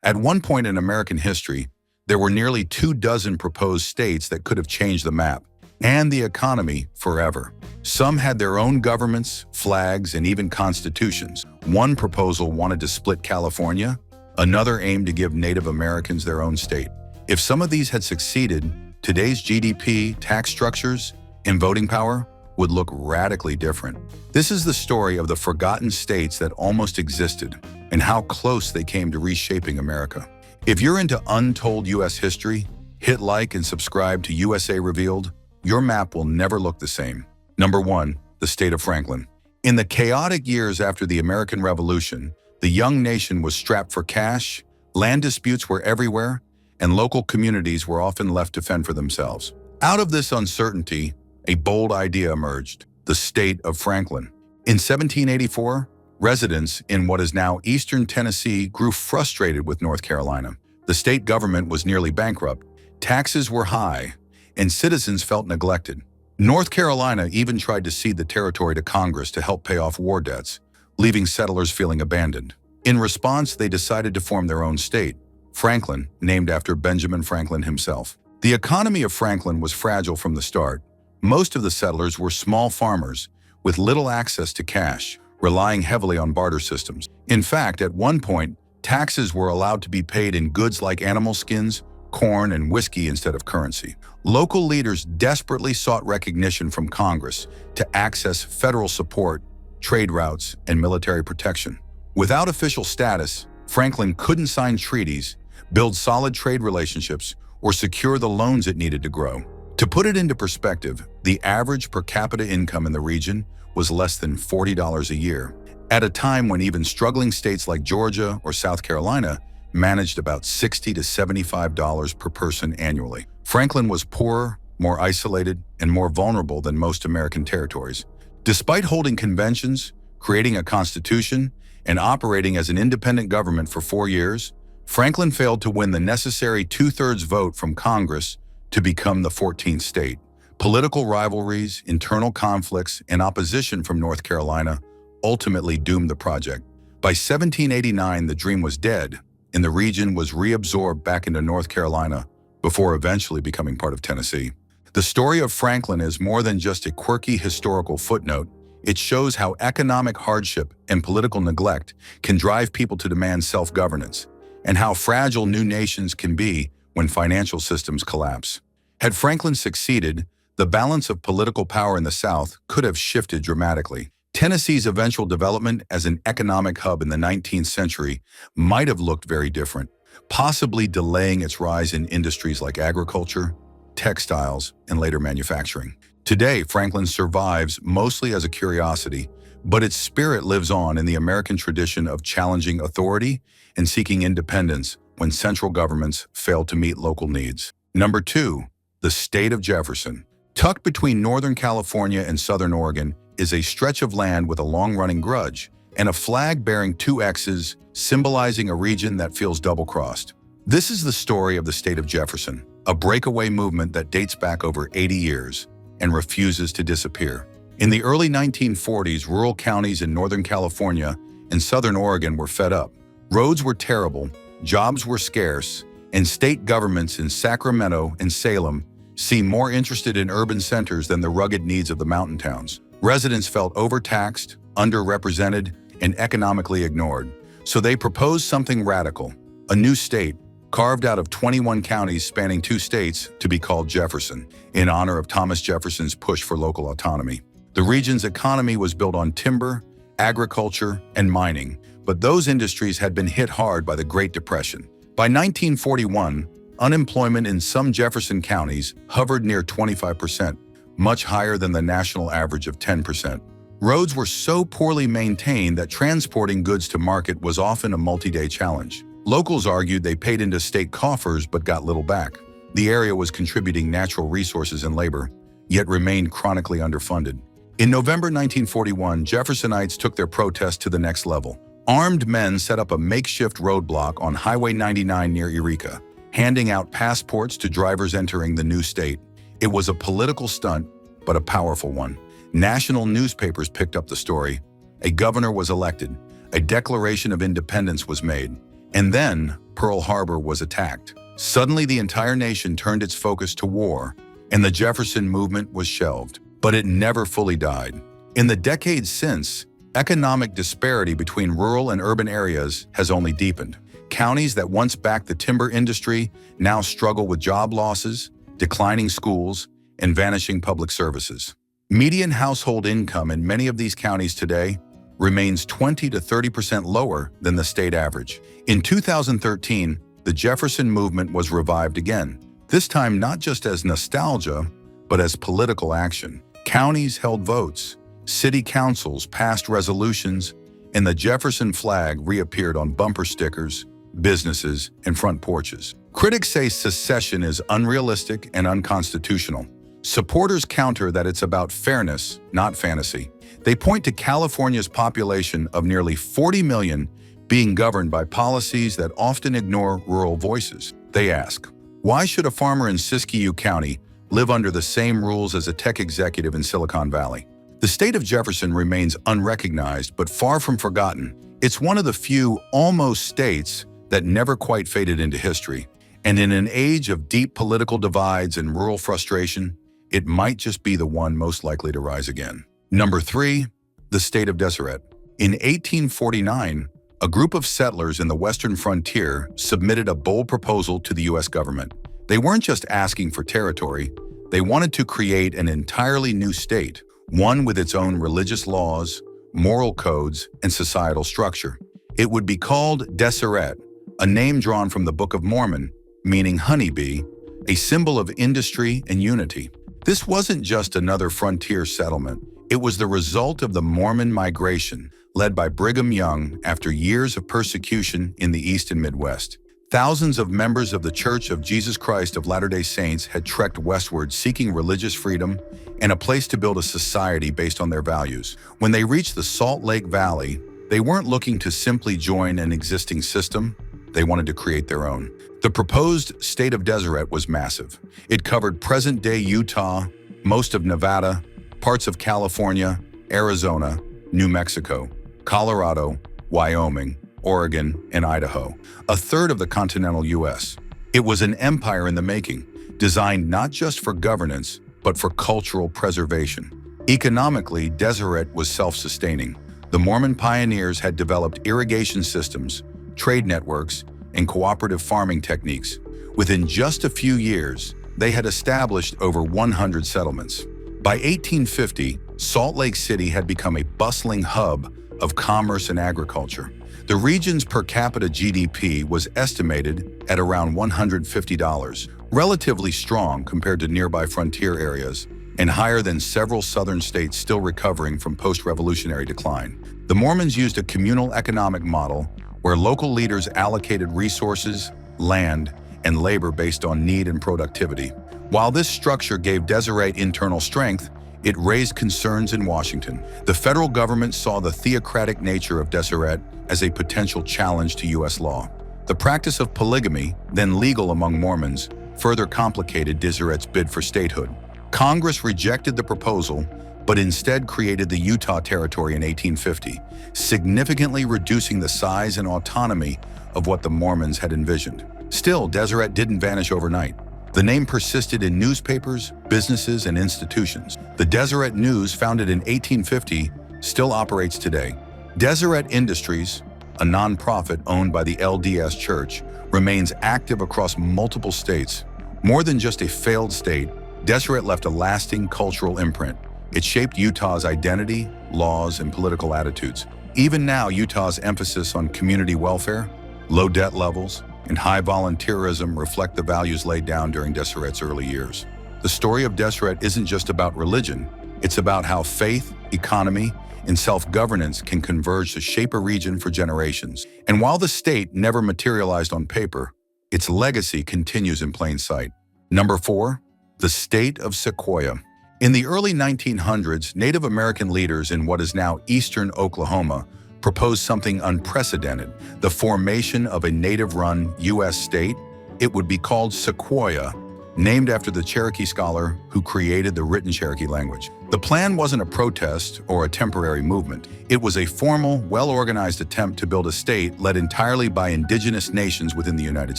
At one point in American history, there were nearly 24 proposed states that could have changed the map and the economy forever. Some had their own governments, flags, and even constitutions. One proposal wanted to split California, another aimed to give Native Americans their own state. If some of these had succeeded, today's GDP, tax structures, and voting power would look radically different. This is the story of the forgotten states that almost existed and how close they came to reshaping America. If you're into untold U.S. history, hit like and subscribe to USA Revealed. Your map will never look the same. Number 1, the state of Franklin. In the chaotic years after the American Revolution, the young nation was strapped for cash, land disputes were everywhere, and local communities were often left to fend for themselves. Out of this uncertainty, a bold idea emerged: the state of Franklin. In 1784, residents in what is now eastern Tennessee grew frustrated with North Carolina. The state government was nearly bankrupt, taxes were high, and citizens felt neglected. North Carolina even tried to cede the territory to Congress to help pay off war debts, leaving settlers feeling abandoned. In response, they decided to form their own state, Franklin, named after Benjamin Franklin himself. The economy of Franklin was fragile from the start. Most of the settlers were small farmers with little access to cash, relying heavily on barter systems. In fact, at one point, taxes were allowed to be paid in goods like animal skins, corn, and whiskey instead of currency. Local leaders desperately sought recognition from Congress to access federal support, trade routes, and military protection. Without official status, Franklin couldn't sign treaties, build solid trade relationships, or secure the loans it needed to grow. To put it into perspective, the average per capita income in the region was less than $40 a year, at a time when even struggling states like Georgia or South Carolina managed about $60 to $75 per person annually. Franklin was poorer, more isolated, and more vulnerable than most American territories. Despite holding conventions, creating a constitution, and operating as an independent government for 4 years, Franklin failed to win the necessary 2/3 vote from Congress to become the 14th state. Political rivalries, internal conflicts, and opposition from North Carolina ultimately doomed the project. By 1789, the dream was dead, and the region was reabsorbed back into North Carolina before eventually becoming part of Tennessee. The story of Franklin is more than just a quirky historical footnote. It shows how economic hardship and political neglect can drive people to demand self-governance, and how fragile new nations can be when financial systems collapse. Had Franklin succeeded, the balance of political power in the South could have shifted dramatically. Tennessee's eventual development as an economic hub in the 19th century might have looked very different, possibly delaying its rise in industries like agriculture, textiles, and later manufacturing. Today, Franklin survives mostly as a curiosity, but its spirit lives on in the American tradition of challenging authority and seeking independence when central governments fail to meet local needs. Number 2, the state of Jefferson. Tucked between Northern California and Southern Oregon is a stretch of land with a long-running grudge and a flag bearing 2 X's symbolizing a region that feels double-crossed. This is the story of the state of Jefferson, a breakaway movement that dates back over 80 years and refuses to disappear. In the early 1940s, rural counties in Northern California and Southern Oregon were fed up. Roads were terrible, jobs were scarce, and state governments in Sacramento and Salem seemed more interested in urban centers than the rugged needs of the mountain towns. Residents felt overtaxed, underrepresented, and economically ignored. So they proposed something radical: a new state, carved out of 21 counties spanning 2 states, to be called Jefferson, in honor of Thomas Jefferson's push for local autonomy. The region's economy was built on timber, agriculture, and mining, but those industries had been hit hard by the Great Depression. By 1941, unemployment in some Jefferson counties hovered near 25%, much higher than the national average of 10%. Roads were so poorly maintained that transporting goods to market was often a multi-day challenge. Locals argued they paid into state coffers but got little back. The area was contributing natural resources and labor, yet remained chronically underfunded. In November 1941, Jeffersonites took their protest to the next level. Armed men set up a makeshift roadblock on Highway 99 near Eureka, handing out passports to drivers entering the new state. It was a political stunt, but a powerful one. National newspapers picked up the story. A governor was elected. A declaration of independence was made. And then Pearl Harbor was attacked. Suddenly, the entire nation turned its focus to war, and the Jefferson movement was shelved. But it never fully died. In the decades since, economic disparity between rural and urban areas has only deepened. Counties that once backed the timber industry now struggle with job losses, declining schools, and vanishing public services. Median household income in many of these counties today remains 20 to 30% lower than the state average. In 2013, the Jefferson movement was revived again, this time not just as nostalgia, but as political action. Counties held votes, city councils passed resolutions, and the Jefferson flag reappeared on bumper stickers, businesses, and front porches. Critics say secession is unrealistic and unconstitutional. Supporters counter that it's about fairness, not fantasy. They point to California's population of nearly 40 million being governed by policies that often ignore rural voices. They ask, why should a farmer in Siskiyou County live under the same rules as a tech executive in Silicon Valley? The state of Jefferson remains unrecognized but far from forgotten. It's one of the few almost states that never quite faded into history. And in an age of deep political divides and rural frustration, it might just be the one most likely to rise again. Number 3, the state of Deseret. In 1849, a group of settlers in the western frontier submitted a bold proposal to the U.S. government. They weren't just asking for territory, they wanted to create an entirely new state, one with its own religious laws, moral codes, and societal structure. It would be called Deseret, a name drawn from the Book of Mormon, meaning honeybee, a symbol of industry and unity. This wasn't just another frontier settlement. It was the result of the Mormon migration, led by Brigham Young after years of persecution in the East and Midwest. Thousands of members of the Church of Jesus Christ of Latter-day Saints had trekked westward seeking religious freedom and a place to build a society based on their values. When they reached the Salt Lake Valley, they weren't looking to simply join an existing system. They wanted to create their own. The proposed state of Deseret was massive. It covered present-day Utah, most of Nevada, parts of California, Arizona, New Mexico, Colorado, Wyoming, Oregon, and Idaho, a third of the continental U.S. It was an empire in the making, designed not just for governance, but for cultural preservation. Economically, Deseret was self-sustaining. The Mormon pioneers had developed irrigation systems, trade networks, and cooperative farming techniques. Within just a few years, they had established over 100 settlements. By 1850, Salt Lake City had become a bustling hub of commerce and agriculture. The region's per capita GDP was estimated at around $150, relatively strong compared to nearby frontier areas, and higher than several southern states still recovering from post-revolutionary decline. The Mormons used a communal economic model where local leaders allocated resources, land, and labor based on need and productivity. While this structure gave Deseret internal strength, it raised concerns in Washington. The federal government saw the theocratic nature of Deseret as a potential challenge to U.S. law. The practice of polygamy, then legal among Mormons, further complicated Deseret's bid for statehood. Congress rejected the proposal, but instead created the Utah Territory in 1850, significantly reducing the size and autonomy of what the Mormons had envisioned. Still, Deseret didn't vanish overnight. The name persisted in newspapers, businesses, and institutions. The Deseret News, founded in 1850, still operates today. Deseret Industries, a nonprofit owned by the LDS Church, remains active across multiple states. More than just a failed state, Deseret left a lasting cultural imprint. It shaped Utah's identity, laws, and political attitudes. Even now, Utah's emphasis on community welfare, low debt levels, and high volunteerism reflect the values laid down during Deseret's early years. The story of Deseret isn't just about religion. It's about how faith, economy, and self-governance can converge to shape a region for generations. And while the state never materialized on paper, its legacy continues in plain sight. Number 4, the state of Sequoyah. In the early 1900s, Native American leaders in what is now eastern Oklahoma proposed something unprecedented, the formation of a native-run U.S. state. It would be called Sequoyah, named after the Cherokee scholar who created the written Cherokee language. The plan wasn't a protest or a temporary movement. It was a formal, well-organized attempt to build a state led entirely by indigenous nations within the United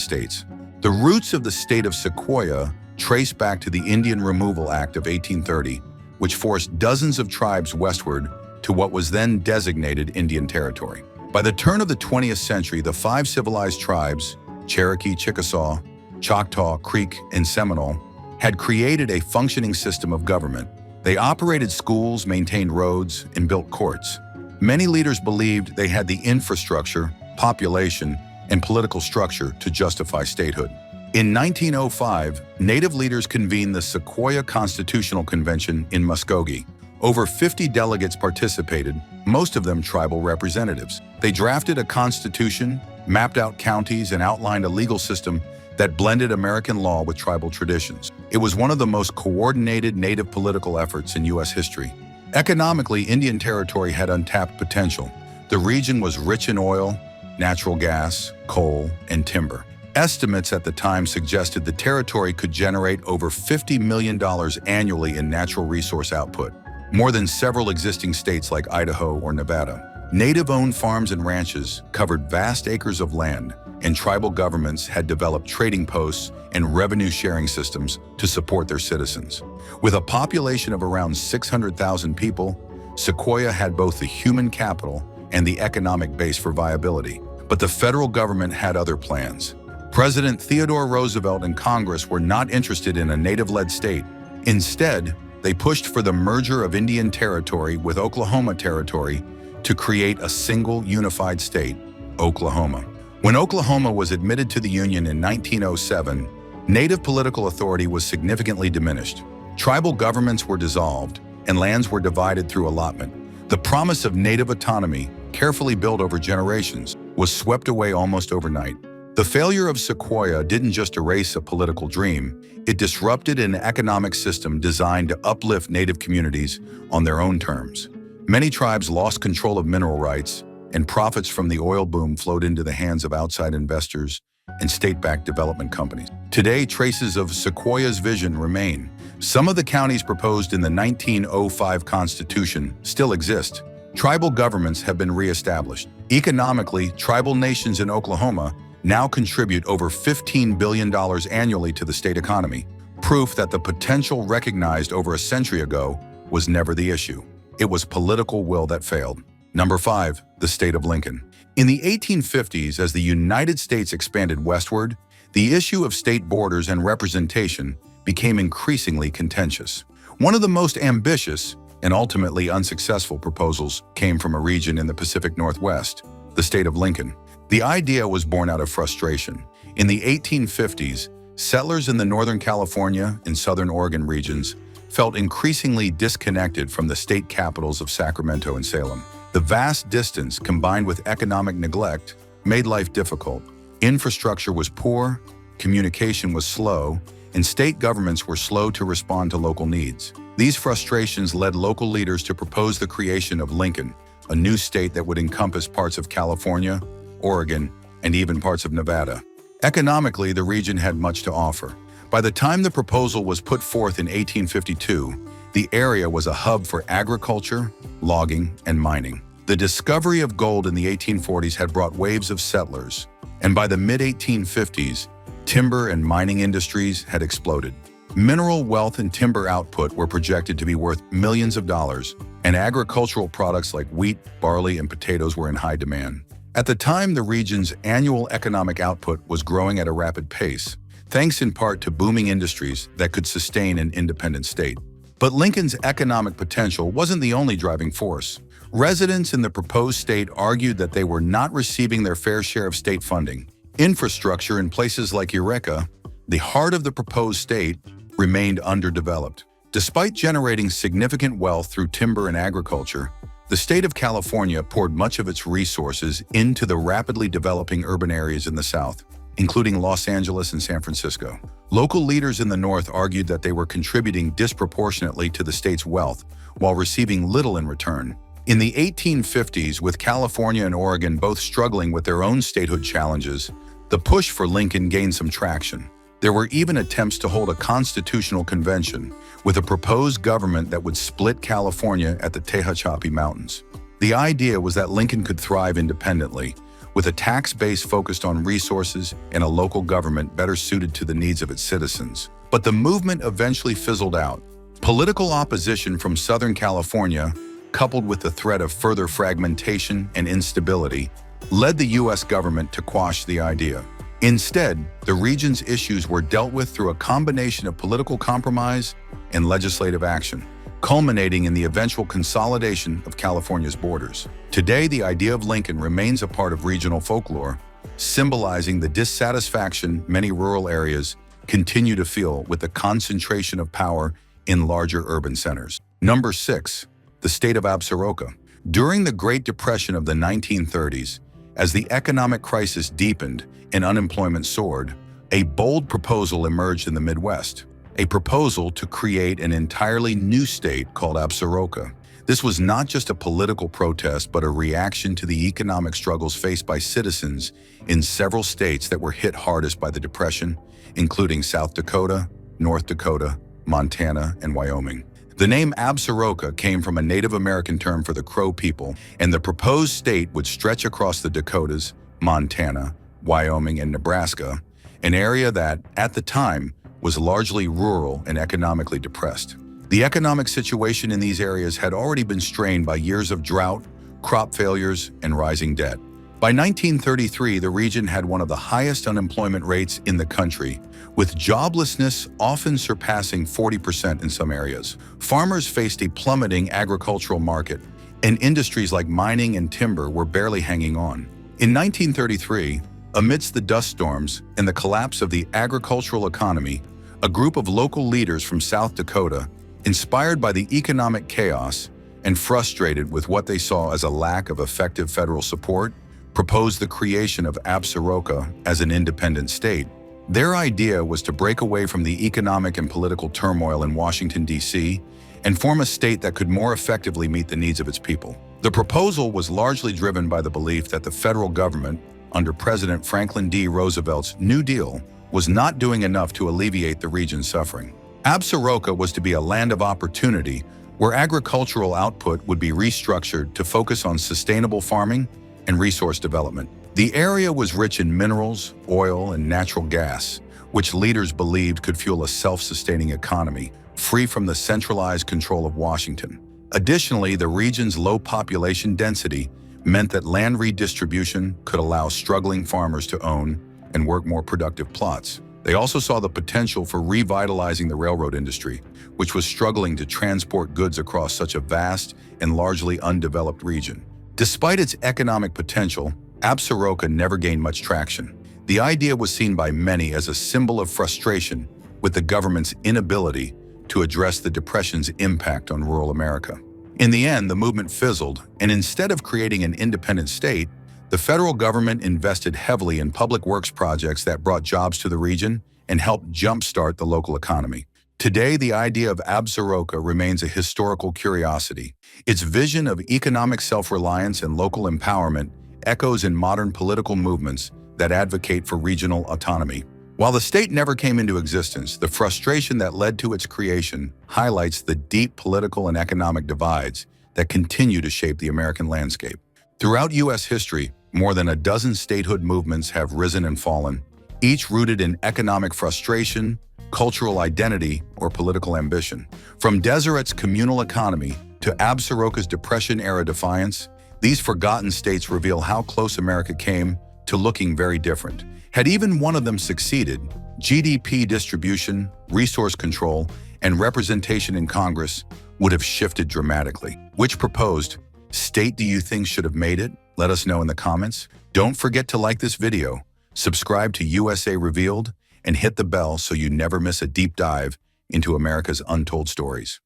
States. The roots of the state of Sequoyah trace back to the Indian Removal Act of 1830, which forced dozens of tribes westward to what was then designated Indian Territory. By the turn of the 20th century, the 5 civilized tribes, Cherokee, Chickasaw, Choctaw, Creek, and Seminole, had created a functioning system of government. They operated schools, maintained roads, and built courts. Many leaders believed they had the infrastructure, population, and political structure to justify statehood. In 1905, Native leaders convened the Sequoyah Constitutional Convention in Muskogee. Over 50 delegates participated, most of them tribal representatives. They drafted a constitution, mapped out counties, and outlined a legal system that blended American law with tribal traditions. It was one of the most coordinated Native political efforts in U.S. history. Economically, Indian Territory had untapped potential. The region was rich in oil, natural gas, coal, and timber. Estimates at the time suggested the territory could generate over $50 million annually in natural resource output, more than several existing states like Idaho or Nevada. Native-owned farms and ranches covered vast acres of land, and tribal governments had developed trading posts and revenue-sharing systems to support their citizens. With a population of around 600,000 people, Sequoyah had both the human capital and the economic base for viability. But the federal government had other plans. President Theodore Roosevelt and Congress were not interested in a Native-led state. Instead, they pushed for the merger of Indian Territory with Oklahoma Territory to create a single unified state, Oklahoma. When Oklahoma was admitted to the Union in 1907, Native political authority was significantly diminished. Tribal governments were dissolved, and lands were divided through allotment. The promise of Native autonomy, carefully built over generations, was swept away almost overnight. The failure of Sequoyah didn't just erase a political dream, it disrupted an economic system designed to uplift Native communities on their own terms. Many tribes lost control of mineral rights, and profits from the oil boom flowed into the hands of outside investors and state-backed development companies. Today, traces of Sequoyah's vision remain. Some of the counties proposed in the 1905 Constitution still exist. Tribal governments have been reestablished. Economically, tribal nations in Oklahoma now contribute over $15 billion annually to the state economy, proof that the potential recognized over a century ago was never the issue. It was political will that failed. Number 5, the state of Lincoln. In the 1850s, as the United States expanded westward, the issue of state borders and representation became increasingly contentious. One of the most ambitious and ultimately unsuccessful proposals came from a region in the Pacific Northwest, the state of Lincoln. The idea was born out of frustration. In the 1850s, settlers in the Northern California and Southern Oregon regions felt increasingly disconnected from the state capitals of Sacramento and Salem. The vast distance, combined with economic neglect, made life difficult. Infrastructure was poor, communication was slow, and state governments were slow to respond to local needs. These frustrations led local leaders to propose the creation of Lincoln, a new state that would encompass parts of California, Oregon, and even parts of Nevada. Economically, the region had much to offer. By the time the proposal was put forth in 1852, the area was a hub for agriculture, logging, and mining. The discovery of gold in the 1840s had brought waves of settlers, and by the mid-1850s, timber and mining industries had exploded. Mineral wealth and timber output were projected to be worth millions of dollars, and agricultural products like wheat, barley, and potatoes were in high demand. At the time, the region's annual economic output was growing at a rapid pace, thanks in part to booming industries that could sustain an independent state. But Lincoln's economic potential wasn't the only driving force. Residents in the proposed state argued that they were not receiving their fair share of state funding. Infrastructure in places like Eureka, the heart of the proposed state, remained underdeveloped. Despite generating significant wealth through timber and agriculture, the state of California poured much of its resources into the rapidly developing urban areas in the South, including Los Angeles and San Francisco. Local leaders in the North argued that they were contributing disproportionately to the state's wealth, while receiving little in return. In the 1850s, with California and Oregon both struggling with their own statehood challenges, the push for Lincoln gained some traction. There were even attempts to hold a constitutional convention with a proposed government that would split California at the Tehachapi Mountains. The idea was that Lincoln could thrive independently, with a tax base focused on resources and a local government better suited to the needs of its citizens. But the movement eventually fizzled out. Political opposition from Southern California, coupled with the threat of further fragmentation and instability, led the U.S. government to quash the idea. Instead, the region's issues were dealt with through a combination of political compromise and legislative action, culminating in the eventual consolidation of California's borders. Today, the idea of Lincoln remains a part of regional folklore, symbolizing the dissatisfaction many rural areas continue to feel with the concentration of power in larger urban centers. Number 6. The state of Absaroka. During the Great Depression of the 1930s, as the economic crisis deepened and unemployment soared, a bold proposal emerged in the Midwest, a proposal to create an entirely new state called Absaroka. This was not just a political protest, but a reaction to the economic struggles faced by citizens in several states that were hit hardest by the Depression, including South Dakota, North Dakota, Montana, and Wyoming. The name Absaroka came from a Native American term for the Crow people, and the proposed state would stretch across the Dakotas, Montana, Wyoming, and Nebraska, an area that, at the time, was largely rural and economically depressed. The economic situation in these areas had already been strained by years of drought, crop failures, and rising debt. By 1933, the region had one of the highest unemployment rates in the country, with joblessness often surpassing 40% in some areas. Farmers faced a plummeting agricultural market, and industries like mining and timber were barely hanging on. In 1933, amidst the dust storms and the collapse of the agricultural economy, a group of local leaders from South Dakota, inspired by the economic chaos and frustrated with what they saw as a lack of effective federal support, proposed the creation of Absaroka as an independent state. Their idea was to break away from the economic and political turmoil in Washington, D.C., and form a state that could more effectively meet the needs of its people. The proposal was largely driven by the belief that the federal government, under President Franklin D. Roosevelt's New Deal, was not doing enough to alleviate the region's suffering. Absaroka was to be a land of opportunity where agricultural output would be restructured to focus on sustainable farming and resource development. The area was rich in minerals, oil, and natural gas, which leaders believed could fuel a self-sustaining economy, free from the centralized control of Washington. Additionally, the region's low population density meant that land redistribution could allow struggling farmers to own and work more productive plots. They also saw the potential for revitalizing the railroad industry, which was struggling to transport goods across such a vast and largely undeveloped region. Despite its economic potential, Absaroka never gained much traction. The idea was seen by many as a symbol of frustration with the government's inability to address the Depression's impact on rural America. In the end, the movement fizzled, and instead of creating an independent state, the federal government invested heavily in public works projects that brought jobs to the region and helped jumpstart the local economy. Today, the idea of Absaroka remains a historical curiosity. Its vision of economic self-reliance and local empowerment echoes in modern political movements that advocate for regional autonomy. While the state never came into existence, the frustration that led to its creation highlights the deep political and economic divides that continue to shape the American landscape. Throughout U.S. history, more than a dozen statehood movements have risen and fallen, each rooted in economic frustration, cultural identity, or political ambition. From Deseret's communal economy to Absaroka's Depression-era defiance, these forgotten states reveal how close America came to looking very different. Had even one of them succeeded, GDP distribution, resource control, and representation in Congress would have shifted dramatically. Which proposed state do you think should have made it? Let us know in the comments. Don't forget to like this video, subscribe to USA Revealed, and hit the bell so you never miss a deep dive into America's untold stories.